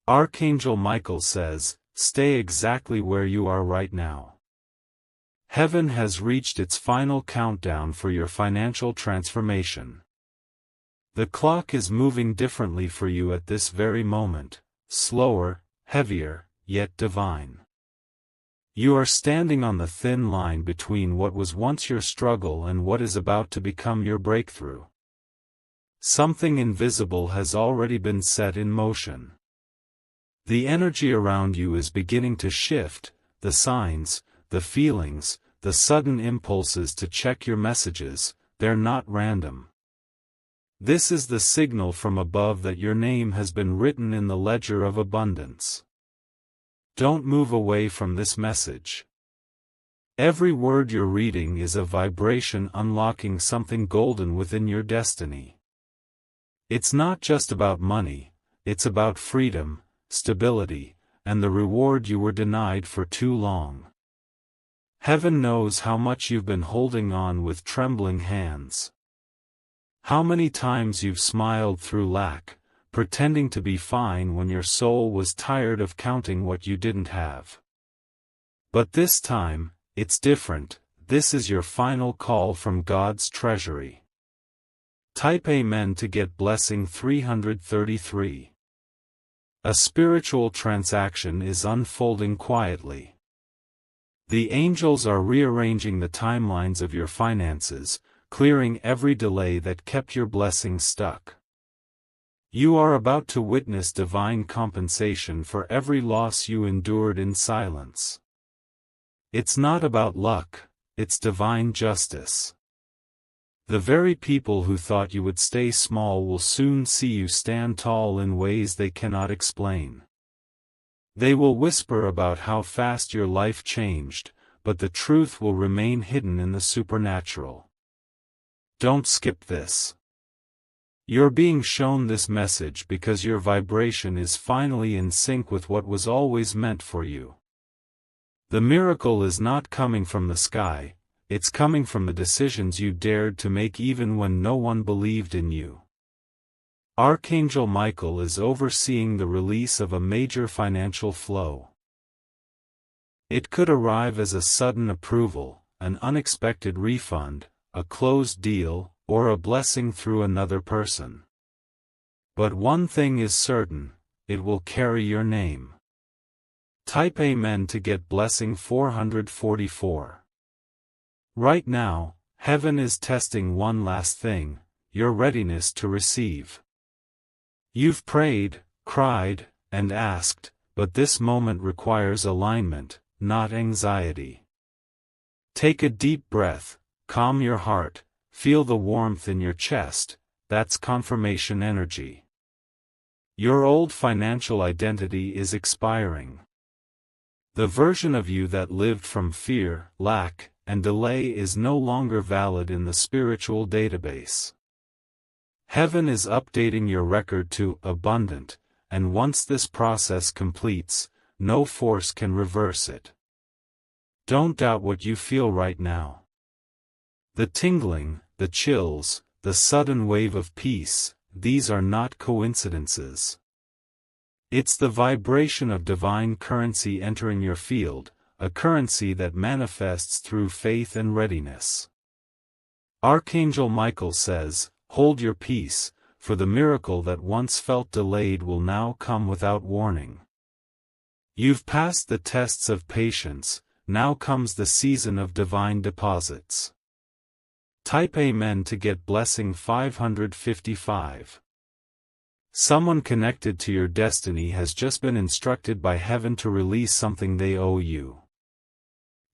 Archangel Michael says, stay exactly where you are right now. Heaven has reached its final countdown for your financial transformation. The clock is moving differently for you at this very moment, slower, heavier, yet divine. You are standing on the thin line between what was once your struggle and what is about to become your breakthrough. Something invisible has already been set in motion. The energy around you is beginning to shift, the signs, the feelings, the sudden impulses to check your messages, they're not random. This is the signal from above that your name has been written in the ledger of abundance. Don't move away from this message. Every word you're reading is a vibration unlocking something golden within your destiny. It's not just about money, it's about freedom, stability, and the reward you were denied for too long. Heaven knows how much you've been holding on with trembling hands. How many times you've smiled through lack, pretending to be fine when your soul was tired of counting what you didn't have. But this time, it's different. This is your final call from God's treasury. Type Amen to get blessing 333. A spiritual transaction is unfolding quietly. The angels are rearranging the timelines of your finances, clearing every delay that kept your blessing stuck. You are about to witness divine compensation for every loss you endured in silence. It's not about luck, it's divine justice. The very people who thought you would stay small will soon see you stand tall in ways they cannot explain. They will whisper about how fast your life changed, but the truth will remain hidden in the supernatural. Don't skip this. You're being shown this message because your vibration is finally in sync with what was always meant for you. The miracle is not coming from the sky, it's coming from the decisions you dared to make even when no one believed in you. Archangel Michael is overseeing the release of a major financial flow. It could arrive as a sudden approval, an unexpected refund, a closed deal, or a blessing through another person. But one thing is certain, it will carry your name. Type Amen to get blessing 444. Right now, heaven is testing one last thing, your readiness to receive. You've prayed, cried, and asked, but this moment requires alignment, not anxiety. Take a deep breath, calm your heart, feel the warmth in your chest, that's confirmation energy. Your old financial identity is expiring. The version of you that lived from fear, lack, and delay is no longer valid in the spiritual database. Heaven is updating your record to abundant, and once this process completes, no force can reverse it. Don't doubt what you feel right now. The tingling, the chills, the sudden wave of peace, these are not coincidences. It's the vibration of divine currency entering your field, a currency that manifests through faith and readiness. Archangel Michael says, hold your peace, for the miracle that once felt delayed will now come without warning. You've passed the tests of patience, now comes the season of divine deposits. Type Amen to get blessing 555. Someone connected to your destiny has just been instructed by heaven to release something they owe you.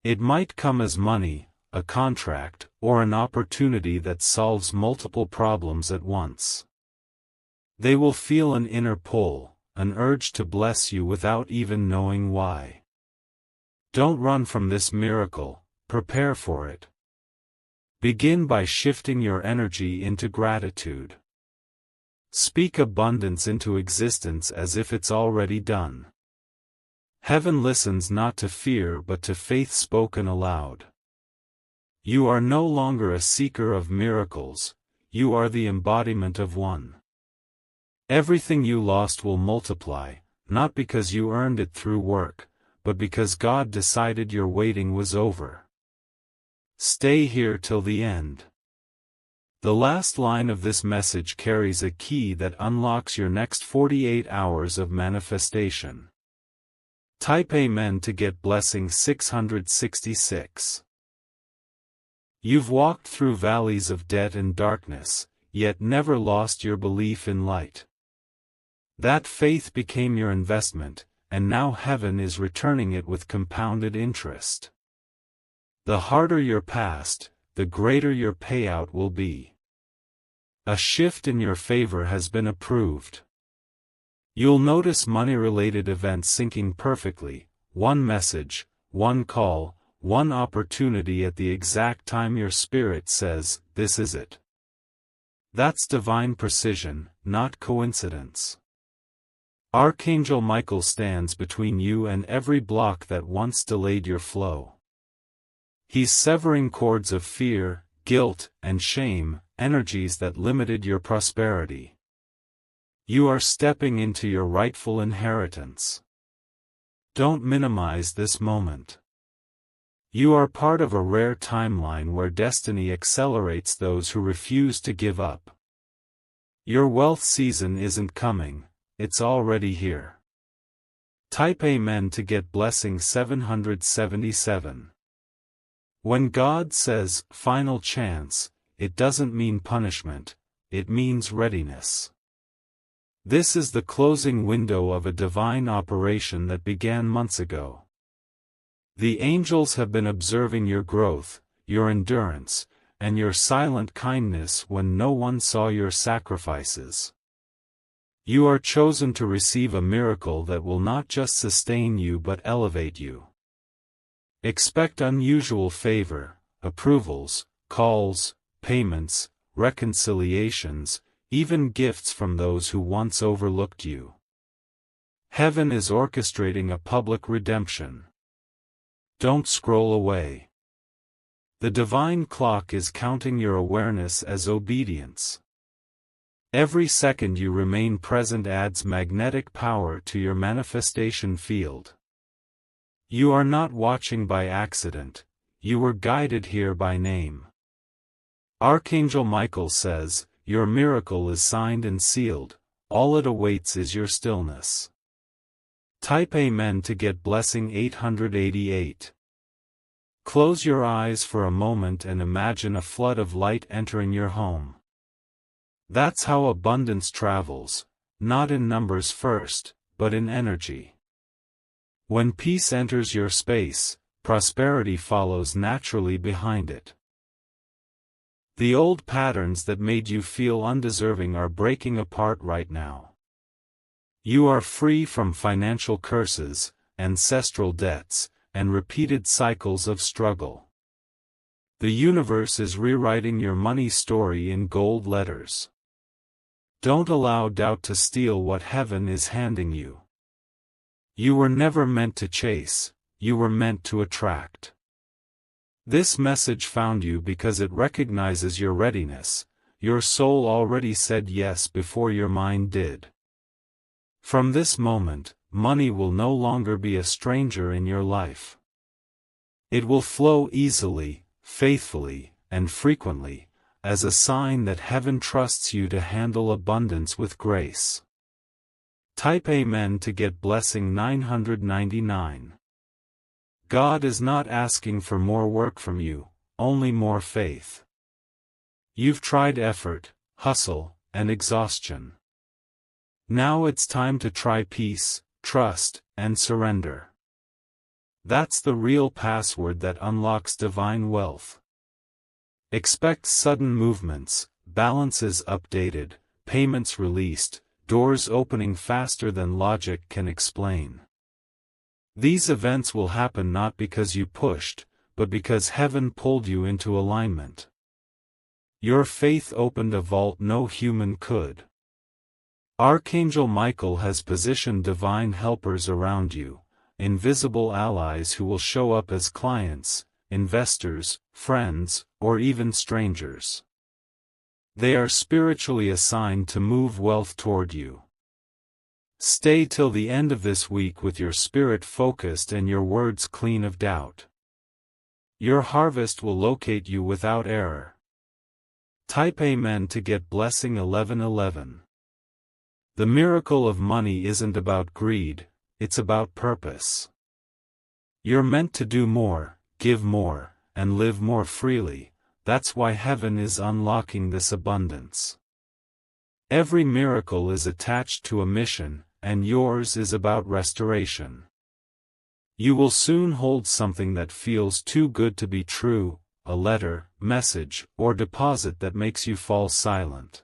It might come as money, a contract, or an opportunity that solves multiple problems at once. They will feel an inner pull, an urge to bless you without even knowing why. Don't run from this miracle, prepare for it. Begin by shifting your energy into gratitude. Speak abundance into existence as if it's already done. Heaven listens not to fear but to faith spoken aloud. You are no longer a seeker of miracles, you are the embodiment of one. Everything you lost will multiply, not because you earned it through work, but because God decided your waiting was over. Stay here till the end. The last line of this message carries a key that unlocks your next 48 hours of manifestation. Type Amen to get blessing 666. You've walked through valleys of debt and darkness, yet never lost your belief in light. That faith became your investment, and now heaven is returning it with compounded interest. The harder your past, the greater your payout will be. A shift in your favor has been approved. You'll notice money-related events syncing perfectly, one message, one call, one opportunity at the exact time your spirit says, "This is it." That's divine precision, not coincidence. Archangel Michael stands between you and every block that once delayed your flow. He's severing cords of fear, guilt, and shame, energies that limited your prosperity. You are stepping into your rightful inheritance. Don't minimize this moment. You are part of a rare timeline where destiny accelerates those who refuse to give up. Your wealth season isn't coming, it's already here. Type Amen to get blessing 777. When God says, "final chance," it doesn't mean punishment, it means readiness. This is the closing window of a divine operation that began months ago. The angels have been observing your growth, your endurance, and your silent kindness when no one saw your sacrifices. You are chosen to receive a miracle that will not just sustain you but elevate you. Expect unusual favor, approvals, calls, payments, reconciliations, even gifts from those who once overlooked you. Heaven is orchestrating a public redemption. Don't scroll away. The divine clock is counting your awareness as obedience. Every second you remain present adds magnetic power to your manifestation field. You are not watching by accident, you were guided here by name. Archangel Michael says, "Your miracle is signed and sealed, all it awaits is your stillness." Type Amen to get blessing 888. Close your eyes for a moment and imagine a flood of light entering your home. That's how abundance travels, not in numbers first, but in energy. When peace enters your space, prosperity follows naturally behind it. The old patterns that made you feel undeserving are breaking apart right now. You are free from financial curses, ancestral debts, and repeated cycles of struggle. The universe is rewriting your money story in gold letters. Don't allow doubt to steal what heaven is handing you. You were never meant to chase, you were meant to attract. This message found you because it recognizes your readiness. Your soul already said yes before your mind did. From this moment, money will no longer be a stranger in your life. It will flow easily, faithfully, and frequently, as a sign that heaven trusts you to handle abundance with grace. Type Amen to get blessing 999. God is not asking for more work from you, only more faith. You've tried effort, hustle, and exhaustion. Now it's time to try peace, trust, and surrender. That's the real password that unlocks divine wealth. Expect sudden movements, balances updated, payments released, doors opening faster than logic can explain. These events will happen not because you pushed, but because heaven pulled you into alignment. Your faith opened a vault no human could. Archangel Michael has positioned divine helpers around you, invisible allies who will show up as clients, investors, friends, or even strangers. They are spiritually assigned to move wealth toward you. Stay till the end of this week with your spirit focused and your words clean of doubt. Your harvest will locate you without error. Type Amen to get blessing 1111. The miracle of money isn't about greed, it's about purpose. You're meant to do more, give more, and live more freely. That's why heaven is unlocking this abundance. Every miracle is attached to a mission, and yours is about restoration. You will soon hold something that feels too good to be true, a letter, message, or deposit that makes you fall silent.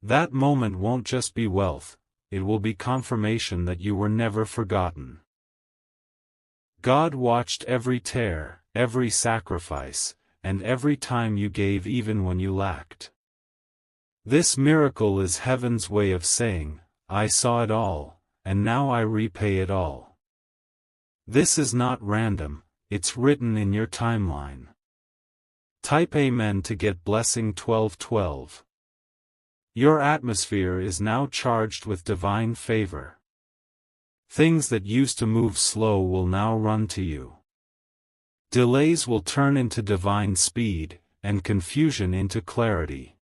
That moment won't just be wealth, it will be confirmation that you were never forgotten. God watched every tear, every sacrifice, and every time you gave even when you lacked. This miracle is heaven's way of saying, I saw it all, and now I repay it all. This is not random, it's written in your timeline. Type Amen to get blessing 1212. Your atmosphere is now charged with divine favor. Things that used to move slow will now run to you. Delays will turn into divine speed, and confusion into clarity.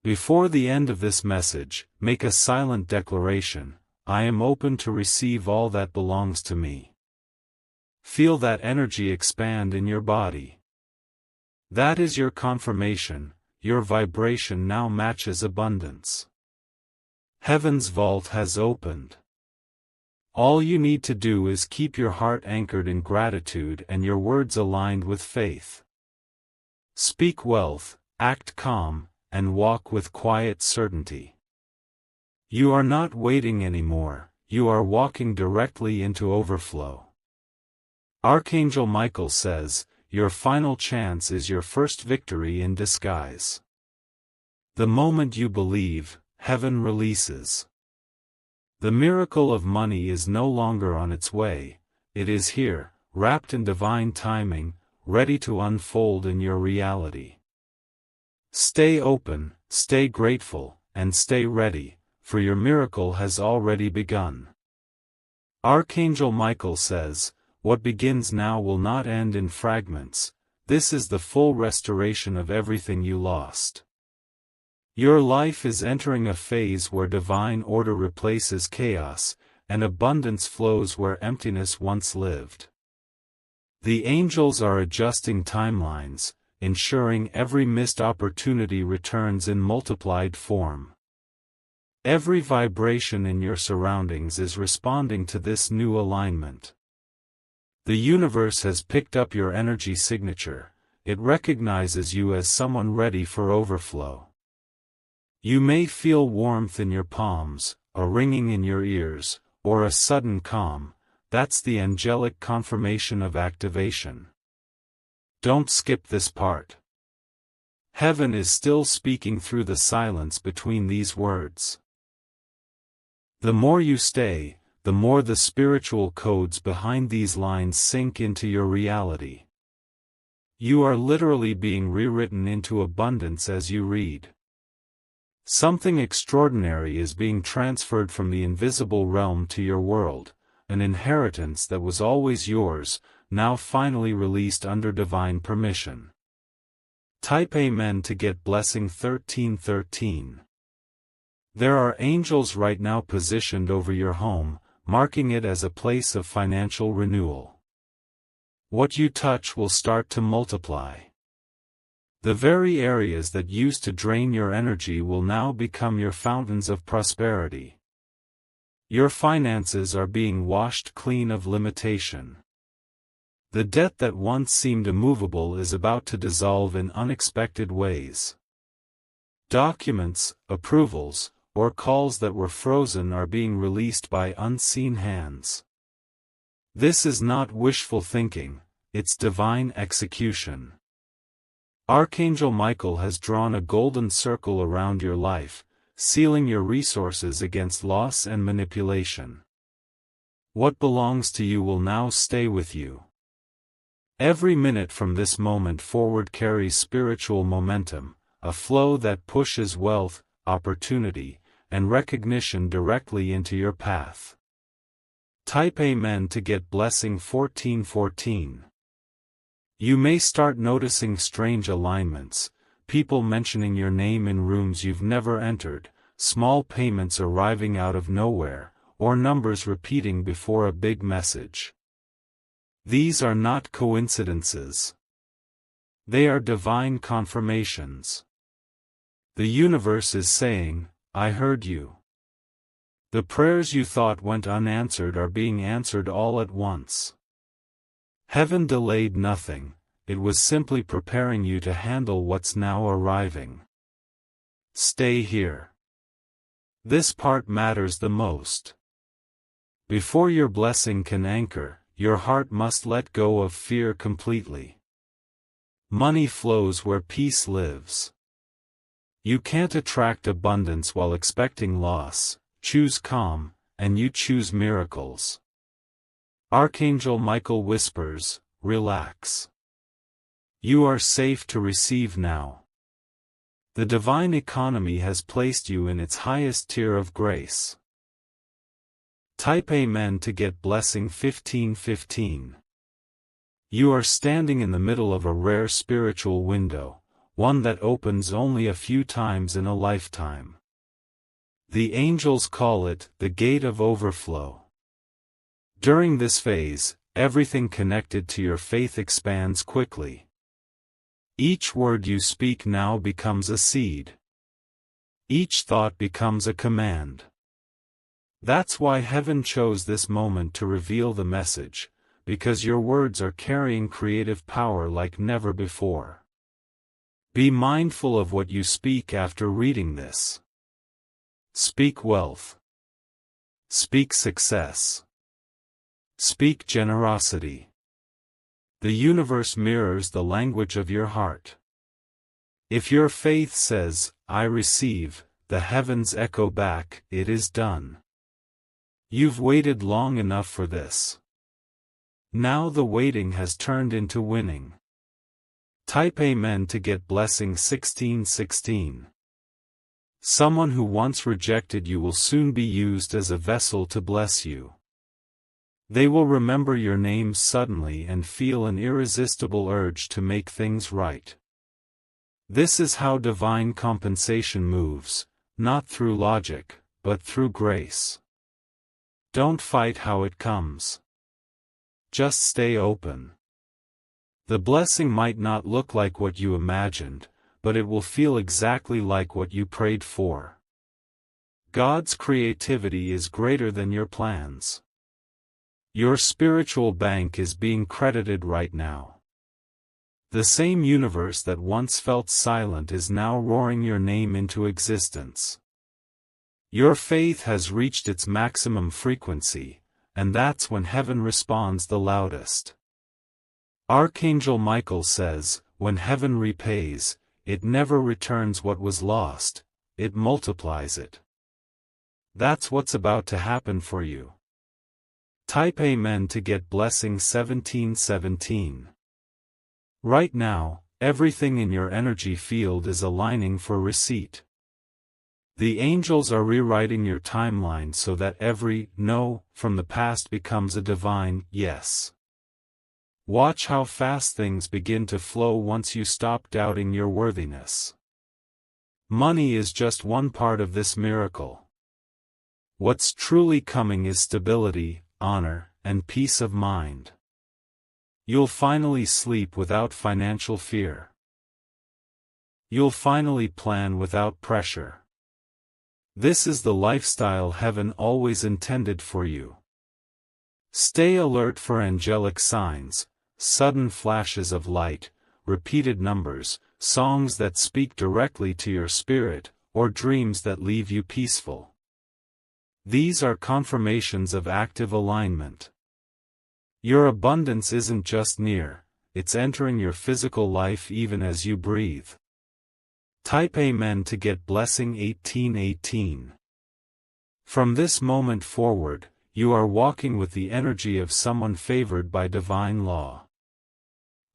Before the end of this message, make a silent declaration, I am open to receive all that belongs to me. Feel that energy expand in your body. That is your confirmation, your vibration now matches abundance. Heaven's vault has opened. All you need to do is keep your heart anchored in gratitude and your words aligned with faith. Speak wealth, act calm, and walk with quiet certainty. You are not waiting anymore, you are walking directly into overflow. Archangel Michael says, your final chance is your first victory in disguise. The moment you believe, heaven releases. The miracle of money is no longer on its way, it is here, wrapped in divine timing, ready to unfold in your reality. Stay open, stay grateful, and stay ready, for your miracle has already begun. Archangel Michael says, what begins now will not end in fragments, this is the full restoration of everything you lost. Your life is entering a phase where divine order replaces chaos, and abundance flows where emptiness once lived. The angels are adjusting timelines, ensuring every missed opportunity returns in multiplied form. Every vibration in your surroundings is responding to this new alignment. The universe has picked up your energy signature, it recognizes you as someone ready for overflow. You may feel warmth in your palms, a ringing in your ears, or a sudden calm, that's the angelic confirmation of activation. Don't skip this part. Heaven is still speaking through the silence between these words. The more you stay, the more the spiritual codes behind these lines sink into your reality. You are literally being rewritten into abundance as you read. Something extraordinary is being transferred from the invisible realm to your world, an inheritance that was always yours, now finally released under divine permission. Type Amen to get blessing 1313. There are angels right now positioned over your home, marking it as a place of financial renewal. What you touch will start to multiply. The very areas that used to drain your energy will now become your fountains of prosperity. Your finances are being washed clean of limitation. The debt that once seemed immovable is about to dissolve in unexpected ways. Documents, approvals, or calls that were frozen are being released by unseen hands. This is not wishful thinking, it's divine execution. Archangel Michael has drawn a golden circle around your life, sealing your resources against loss and manipulation. What belongs to you will now stay with you. Every minute from this moment forward carries spiritual momentum, a flow that pushes wealth, opportunity, and recognition directly into your path. Type Amen to get blessing 1414. You may start noticing strange alignments, people mentioning your name in rooms you've never entered, small payments arriving out of nowhere, or numbers repeating before a big message. These are not coincidences. They are divine confirmations. The universe is saying, I heard you. The prayers you thought went unanswered are being answered all at once. Heaven delayed nothing, it was simply preparing you to handle what's now arriving. Stay here. This part matters the most. Before your blessing can anchor, your heart must let go of fear completely. Money flows where peace lives. You can't attract abundance while expecting loss. Choose calm, and you choose miracles. Archangel Michael whispers, relax. You are safe to receive now. The divine economy has placed you in its highest tier of grace. Type Amen to get blessing 1515. You are standing in the middle of a rare spiritual window, one that opens only a few times in a lifetime. The angels call it the gate of overflow. During this phase, everything connected to your faith expands quickly. Each word you speak now becomes a seed. Each thought becomes a command. That's why heaven chose this moment to reveal the message, because your words are carrying creative power like never before. Be mindful of what you speak after reading this. Speak wealth. Speak success. Speak generosity. The universe mirrors the language of your heart. If your faith says, I receive, the heavens echo back, it is done. You've waited long enough for this. Now the waiting has turned into winning. Type Amen to get blessing 1616. Someone who once rejected you will soon be used as a vessel to bless you. They will remember your name suddenly and feel an irresistible urge to make things right. This is how divine compensation moves, not through logic, but through grace. Don't fight how it comes. Just stay open. The blessing might not look like what you imagined, but it will feel exactly like what you prayed for. God's creativity is greater than your plans. Your spiritual bank is being credited right now. The same universe that once felt silent is now roaring your name into existence. Your faith has reached its maximum frequency, and that's when heaven responds the loudest. Archangel Michael says, when heaven repays, it never returns what was lost, it multiplies it. That's what's about to happen for you. Type Amen to get blessing 1717. Right now, everything in your energy field is aligning for receipt. The angels are rewriting your timeline so that every no from the past becomes a divine yes. Watch how fast things begin to flow once you stop doubting your worthiness. Money is just one part of this miracle. What's truly coming is stability, honor, and peace of mind. You'll finally sleep without financial fear. You'll finally plan without pressure. This is the lifestyle heaven always intended for you. Stay alert for angelic signs, sudden flashes of light, repeated numbers, songs that speak directly to your spirit, or dreams that leave you peaceful. These are confirmations of active alignment. Your abundance isn't just near, it's entering your physical life even as you breathe. Type Amen to get blessing 1818. From this moment forward, you are walking with the energy of someone favored by divine law.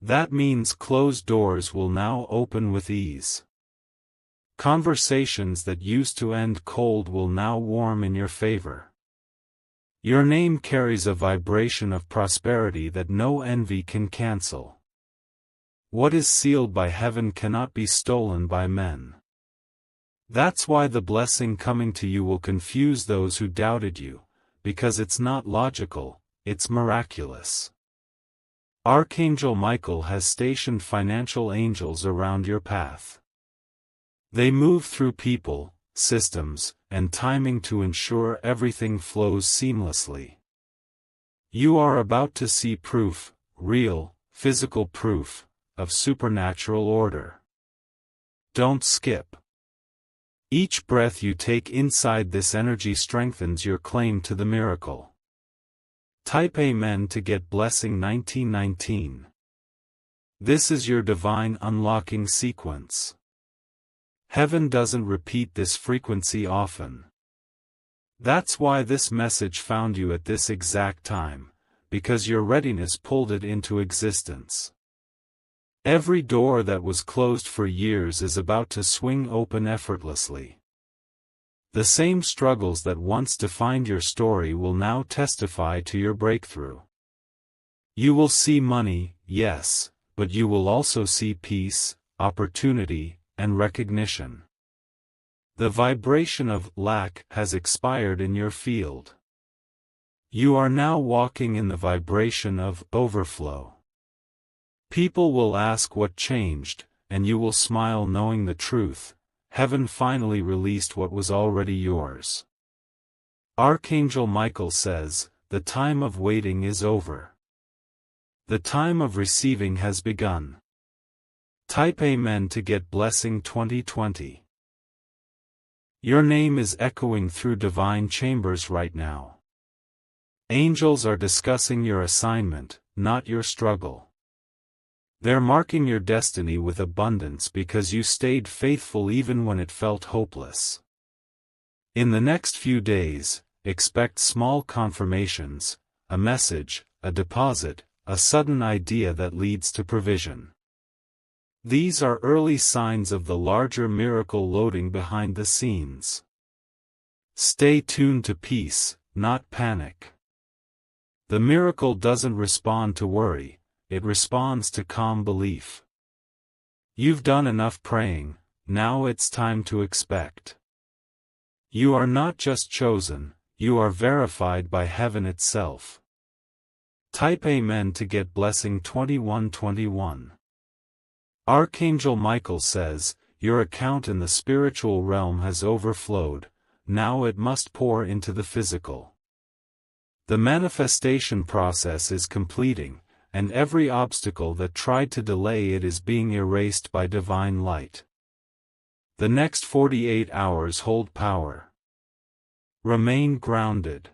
That means closed doors will now open with ease. Conversations that used to end cold will now warm in your favor. Your name carries a vibration of prosperity that no envy can cancel. What is sealed by heaven cannot be stolen by men. That's why the blessing coming to you will confuse those who doubted you, because it's not logical, it's miraculous. Archangel Michael has stationed financial angels around your path. They move through people, systems, and timing to ensure everything flows seamlessly. You are about to see proof, real, physical proof, of supernatural order. Don't skip. Each breath you take inside this energy strengthens your claim to the miracle. Type Amen to get blessing 1919. This is your divine unlocking sequence. Heaven doesn't repeat this frequency often. That's why this message found you at this exact time, because your readiness pulled it into existence. Every door that was closed for years is about to swing open effortlessly. The same struggles that once defined your story will now testify to your breakthrough. You will see money, yes, but you will also see peace, opportunity, and recognition. The vibration of lack has expired in your field. You are now walking in the vibration of overflow. People will ask what changed, and you will smile knowing the truth. Heaven finally released what was already yours. Archangel Michael says, the time of waiting is over. The time of receiving has begun. Type Amen to get blessing 2020. Your name is echoing through divine chambers right now. Angels are discussing your assignment, not your struggle. They're marking your destiny with abundance because you stayed faithful even when it felt hopeless. In the next few days, expect small confirmations, a message, a deposit, a sudden idea that leads to provision. These are early signs of the larger miracle loading behind the scenes. Stay tuned to peace, not panic. The miracle doesn't respond to worry, it responds to calm belief. You've done enough praying, now it's time to expect. You are not just chosen, you are verified by heaven itself. Type Amen to get blessing 2121. Archangel Michael says, your account in the spiritual realm has overflowed, now it must pour into the physical. The manifestation process is completing, and every obstacle that tried to delay it is being erased by divine light. The next 48 hours hold power. Remain grounded.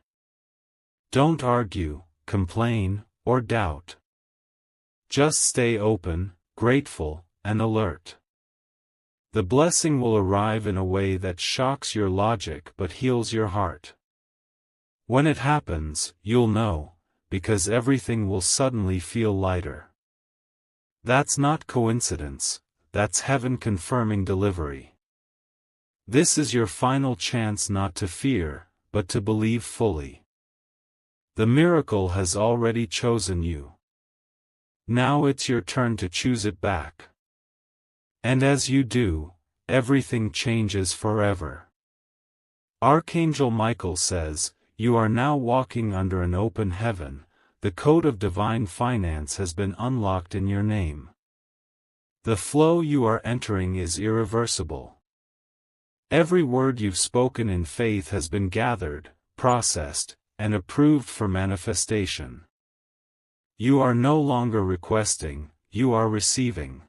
Don't argue, complain, or doubt. Just stay open, grateful, and alert. The blessing will arrive in a way that shocks your logic but heals your heart. When it happens, you'll know, because everything will suddenly feel lighter. That's not coincidence, that's heaven confirming delivery. This is your final chance not to fear, but to believe fully. The miracle has already chosen you. Now it's your turn to choose it back. And as you do, everything changes forever. Archangel Michael says, you are now walking under an open heaven, the code of divine finance has been unlocked in your name. The flow you are entering is irreversible. Every word you've spoken in faith has been gathered, processed, and approved for manifestation. You are no longer requesting, you are receiving.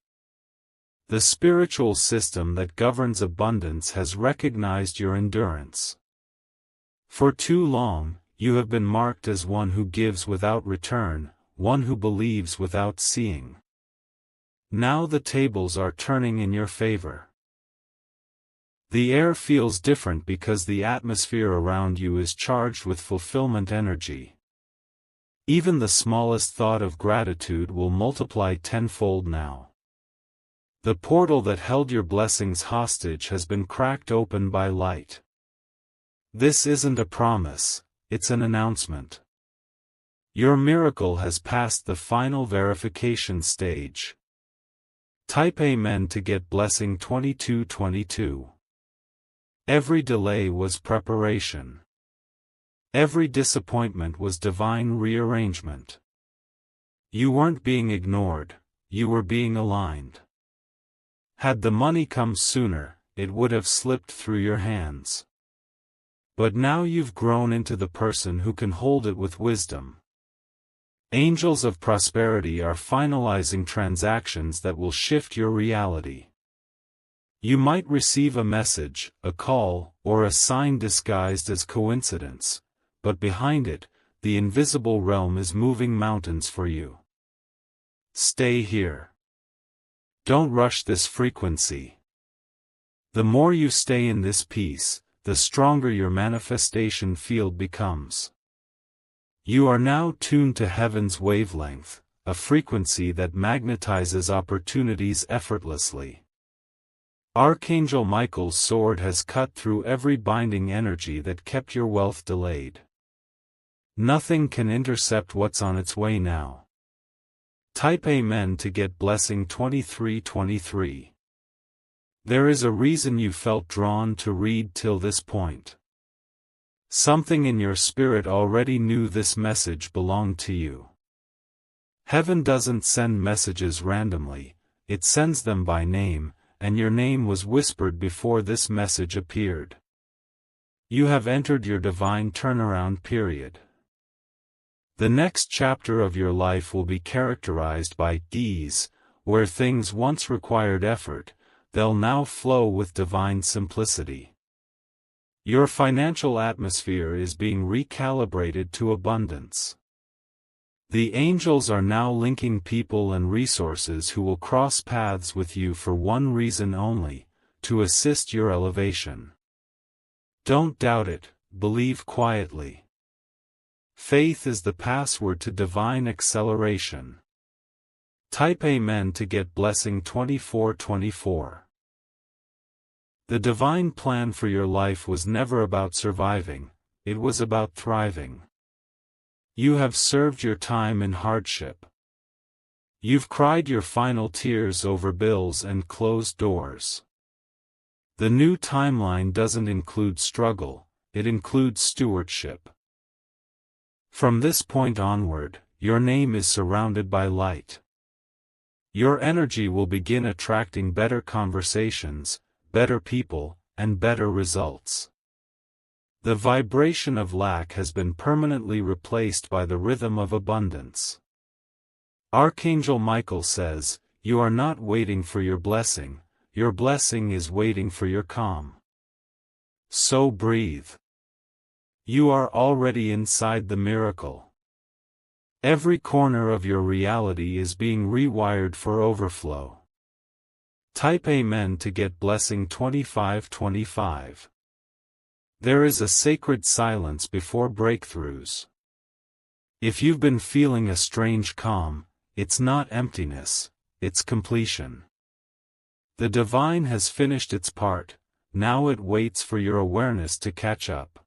The spiritual system that governs abundance has recognized your endurance. For too long, you have been marked as one who gives without return, one who believes without seeing. Now the tables are turning in your favor. The air feels different because the atmosphere around you is charged with fulfillment energy. Even the smallest thought of gratitude will multiply tenfold now. The portal that held your blessings hostage has been cracked open by light. This isn't a promise, it's an announcement. Your miracle has passed the final verification stage. Type Amen to get blessing 2222. Every delay was preparation. Every disappointment was divine rearrangement. You weren't being ignored, you were being aligned. Had the money come sooner, it would have slipped through your hands. But now you've grown into the person who can hold it with wisdom. Angels of prosperity are finalizing transactions that will shift your reality. You might receive a message, a call, or a sign disguised as coincidence, but behind it, the invisible realm is moving mountains for you. Stay here. Don't rush this frequency. The more you stay in this peace, the stronger your manifestation field becomes. You are now tuned to heaven's wavelength, a frequency that magnetizes opportunities effortlessly. Archangel Michael's sword has cut through every binding energy that kept your wealth delayed. Nothing can intercept what's on its way now. Type Amen to get blessing 2323. There is a reason you felt drawn to read till this point. Something in your spirit already knew this message belonged to you. Heaven doesn't send messages randomly, it sends them by name, and your name was whispered before this message appeared. You have entered your divine turnaround period. The next chapter of your life will be characterized by ease, where things once required effort, they'll now flow with divine simplicity. Your financial atmosphere is being recalibrated to abundance. The angels are now linking people and resources who will cross paths with you for one reason only, to assist your elevation. Don't doubt it, believe quietly. Faith is the password to divine acceleration. Type Amen to get blessing 2424. The divine plan for your life was never about surviving, it was about thriving. You have served your time in hardship. You've cried your final tears over bills and closed doors. The new timeline doesn't include struggle, it includes stewardship. From this point onward, your name is surrounded by light. Your energy will begin attracting better conversations, better people, and better results. The vibration of lack has been permanently replaced by the rhythm of abundance. Archangel Michael says, you are not waiting for your blessing is waiting for your calm. So breathe. You are already inside the miracle. Every corner of your reality is being rewired for overflow. Type Amen to get blessing 2525. There is a sacred silence before breakthroughs. If you've been feeling a strange calm, it's not emptiness, it's completion. The divine has finished its part, now it waits for your awareness to catch up.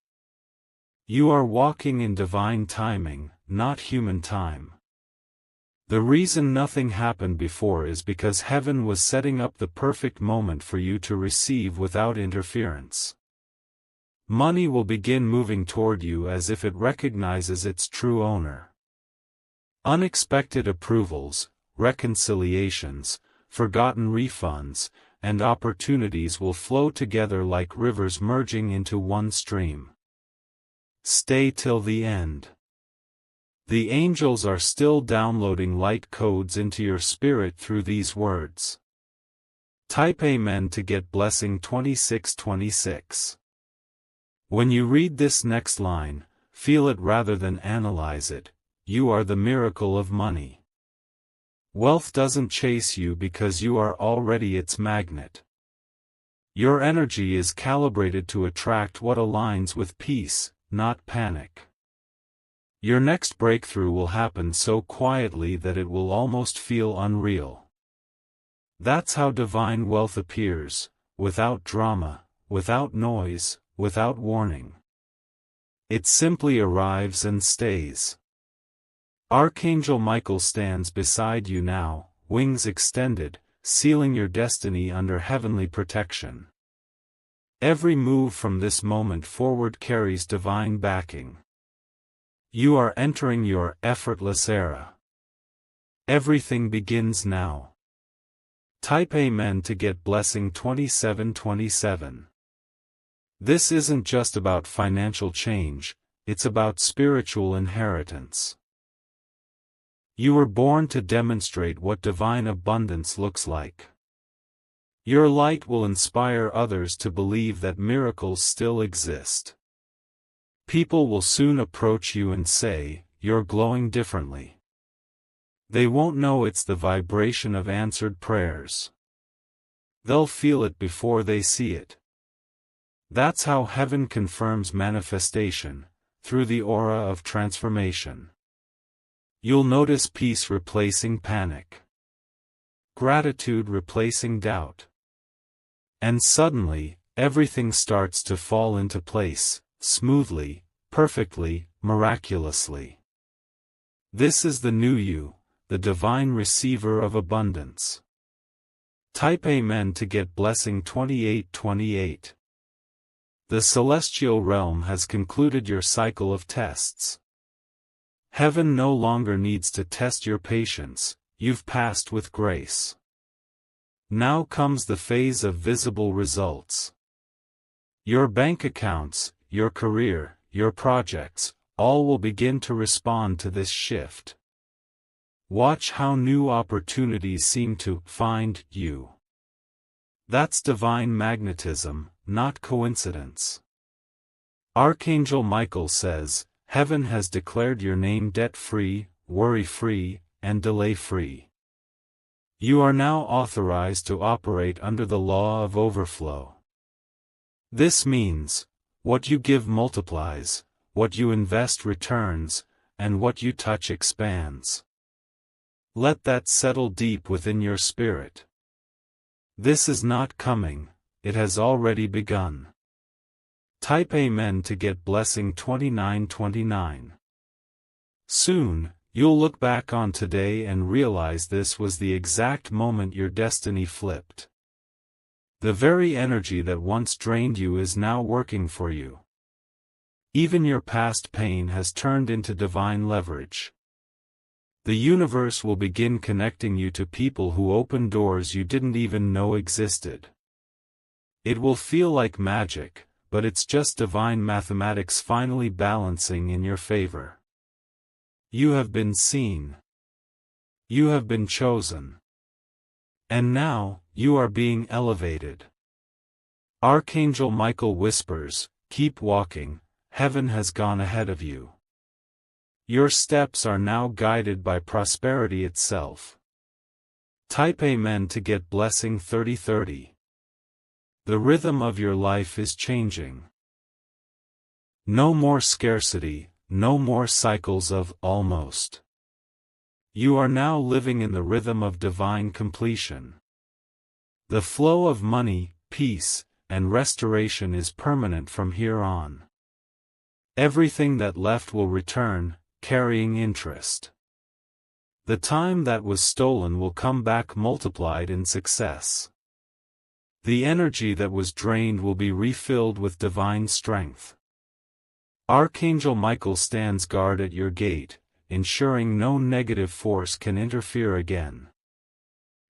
You are walking in divine timing, not human time. The reason nothing happened before is because heaven was setting up the perfect moment for you to receive without interference. Money will begin moving toward you as if it recognizes its true owner. Unexpected approvals, reconciliations, forgotten refunds, and opportunities will flow together like rivers merging into one stream. Stay till the end. The angels are still downloading light codes into your spirit through these words. Type Amen to get blessing 2626. When you read this next line, feel it rather than analyze it. You are the miracle of money. Wealth doesn't chase you because you are already its magnet. Your energy is calibrated to attract what aligns with peace, not panic. Your next breakthrough will happen so quietly that it will almost feel unreal. That's how divine wealth appears, without drama, without noise, without warning. It simply arrives and stays. Archangel Michael stands beside you now, wings extended, sealing your destiny under heavenly protection. Every move from this moment forward carries divine backing. You are entering your effortless era. Everything begins now. Type Amen to get blessing 2727. This isn't just about financial change, it's about spiritual inheritance. You were born to demonstrate what divine abundance looks like. Your light will inspire others to believe that miracles still exist. People will soon approach you and say, "You're glowing differently." They won't know it's the vibration of answered prayers. They'll feel it before they see it. That's how heaven confirms manifestation, through the aura of transformation. You'll notice peace replacing panic, gratitude replacing doubt. And suddenly, everything starts to fall into place, smoothly, perfectly, miraculously. This is the new you, the divine receiver of abundance. Type Amen to get blessing 2828. The celestial realm has concluded your cycle of tests. Heaven no longer needs to test your patience, you've passed with grace. Now comes the phase of visible results. Your bank accounts, your career, your projects, all will begin to respond to this shift. Watch how new opportunities seem to find you. That's divine magnetism, not coincidence. Archangel Michael says, Heaven has declared your name debt-free, worry-free, and delay-free. You are now authorized to operate under the law of overflow. This means, what you give multiplies, what you invest returns, and what you touch expands. Let that settle deep within your spirit. This is not coming, it has already begun. Type Amen to get blessing 2929. Soon, you'll look back on today and realize this was the exact moment your destiny flipped. The very energy that once drained you is now working for you. Even your past pain has turned into divine leverage. The universe will begin connecting you to people who open doors you didn't even know existed. It will feel like magic, but it's just divine mathematics finally balancing in your favor. You have been seen. You have been chosen. And now, you are being elevated. Archangel Michael whispers, keep walking, heaven has gone ahead of you. Your steps are now guided by prosperity itself. Type Amen to get blessing 3030. The rhythm of your life is changing. No more scarcity, no more cycles of almost. You are now living in the rhythm of divine completion. The flow of money, peace, and restoration is permanent from here on. Everything that left will return, carrying interest. The time that was stolen will come back multiplied in success. The energy that was drained will be refilled with divine strength. Archangel Michael stands guard at your gate, ensuring no negative force can interfere again.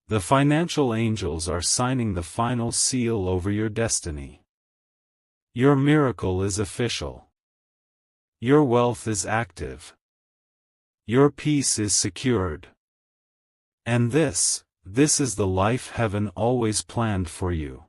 The financial angels are signing the final seal over your destiny. Your miracle is official. Your wealth is active. Your peace is secured. And this is the life heaven always planned for you.